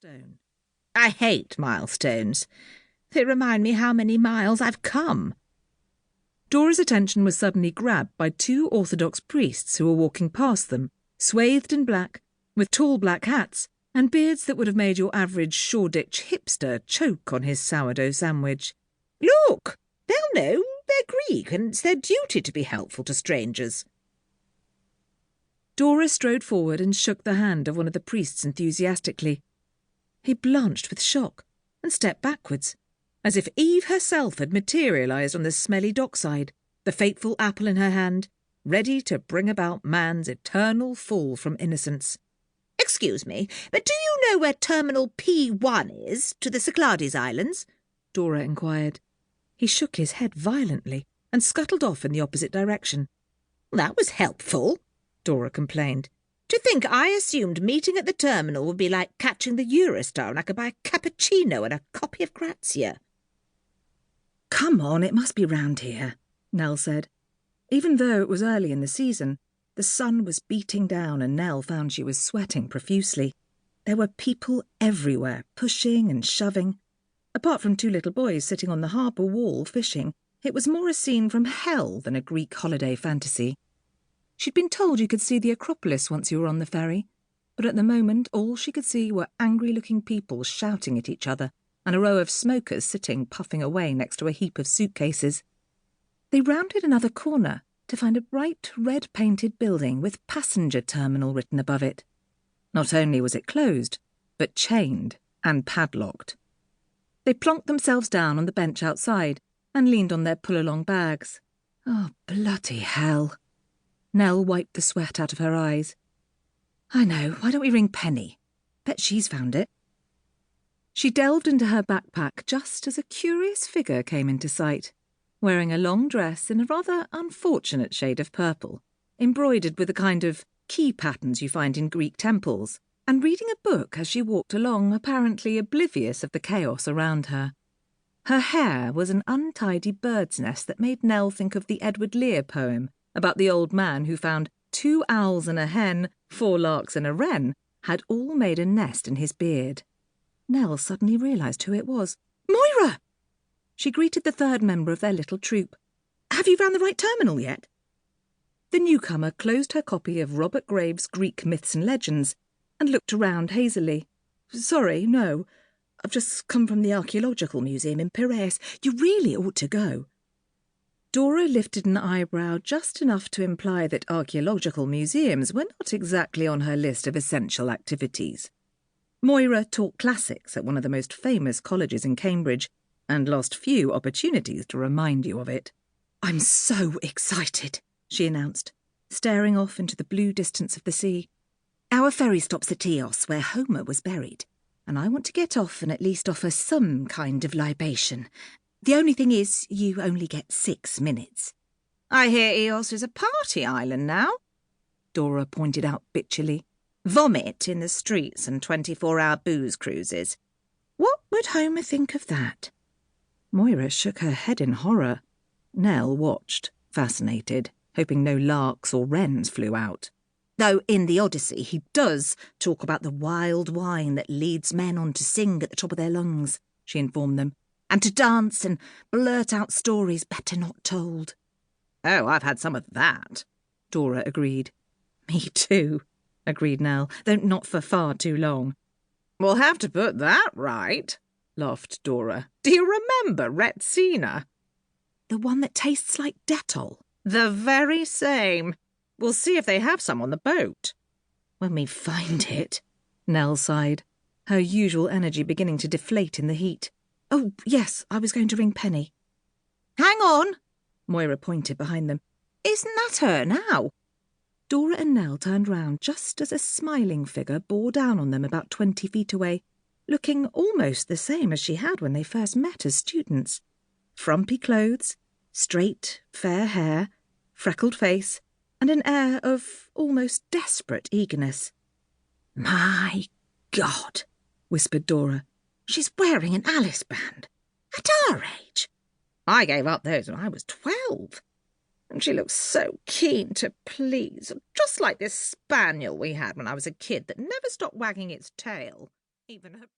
milestone. I hate milestones. They remind me how many miles I've come. Dora's attention was suddenly grabbed by two Orthodox priests who were walking past them, swathed in black, with tall black hats and beards that would have made your average Shoreditch hipster choke on his sourdough sandwich. Look! They'll know. They're Greek, and it's their duty to be helpful to strangers. Dora strode forward and shook the hand of one of the priests enthusiastically. He blanched with shock and stepped backwards, as if Eve herself had materialised on the smelly dockside, the fateful apple in her hand, ready to bring about man's eternal fall from innocence. Excuse me, but do you know where Terminal P1 is to the Cyclades Islands? Dora inquired. He shook his head violently and scuttled off in the opposite direction. That was helpful, Dora complained. To think I assumed meeting at the terminal would be like catching the Eurostar and I could buy a cappuccino and a copy of Grazia. Come on, it must be round here, Nell said. Even though it was early in the season, the sun was beating down and Nell found she was sweating profusely. There were people everywhere, pushing and shoving. Apart from two little boys sitting on the harbour wall fishing, it was more a scene from hell than a Greek holiday fantasy. She'd been told you could see the Acropolis once you were on the ferry, but at the moment all she could see were angry-looking people shouting at each other and a row of smokers sitting puffing away next to a heap of suitcases. They rounded another corner to find a bright red-painted building with passenger terminal written above it. Not only was it closed, but chained and padlocked. They plonked themselves down on the bench outside and leaned on their pull-along bags. Oh, bloody hell. Nell wiped the sweat out of her eyes. I know, why don't we ring Penny? Bet she's found it. She delved into her backpack just as a curious figure came into sight, wearing a long dress in a rather unfortunate shade of purple, embroidered with the kind of key patterns you find in Greek temples, and reading a book as she walked along, apparently oblivious of the chaos around her. Her hair was an untidy bird's nest that made Nell think of the Edward Lear poem about the old man who found 2 owls and a hen, 4 larks and a wren, had all made a nest in his beard. Nell suddenly realised who it was. Moira! She greeted the third member of their little troop. Have you found the right terminal yet? The newcomer closed her copy of Robert Graves' Greek Myths and Legends and looked around hazily. Sorry, no. I've just come from the Archaeological Museum in Piraeus. You really ought to go. Dora lifted an eyebrow just enough to imply that archaeological museums were not exactly on her list of essential activities. Moira taught classics at one of the most famous colleges in Cambridge and lost few opportunities to remind you of it. I'm so excited, she announced, staring off into the blue distance of the sea. Our ferry stops at Chios, where Homer was buried, and I want to get off and at least offer some kind of libation. The only thing is, you only get 6 minutes. I hear Chios is a party island now, Dora pointed out bitchily. Vomit in the streets and 24-hour booze cruises. What would Homer think of that? Moira shook her head in horror. Nell watched, fascinated, hoping no larks or wrens flew out. Though in the Odyssey he does talk about the wild wine that leads men on to sing at the top of their lungs, she informed them, and to dance and blurt out stories better not told. Oh, I've had some of that, Dora agreed. Me too, agreed Nell, though not for far too long. We'll have to put that right, laughed Dora. Do you remember Retsina? The one that tastes like Dettol. The very same. We'll see if they have some on the boat. When we find it, Nell sighed, her usual energy beginning to deflate in the heat. Oh, yes, I was going to ring Penny. Hang on, Moira pointed behind them. Isn't that her now? Dora and Nell turned round just as a smiling figure bore down on them about 20 feet away, looking almost the same as she had when they first met as students. Frumpy clothes, straight, fair hair, freckled face, and an air of almost desperate eagerness. My God, whispered Dora. She's wearing an Alice band. At our age. I gave up those when I was 12. And she looks so keen to please, just like this spaniel we had when I was a kid that never stopped wagging its tail. Even her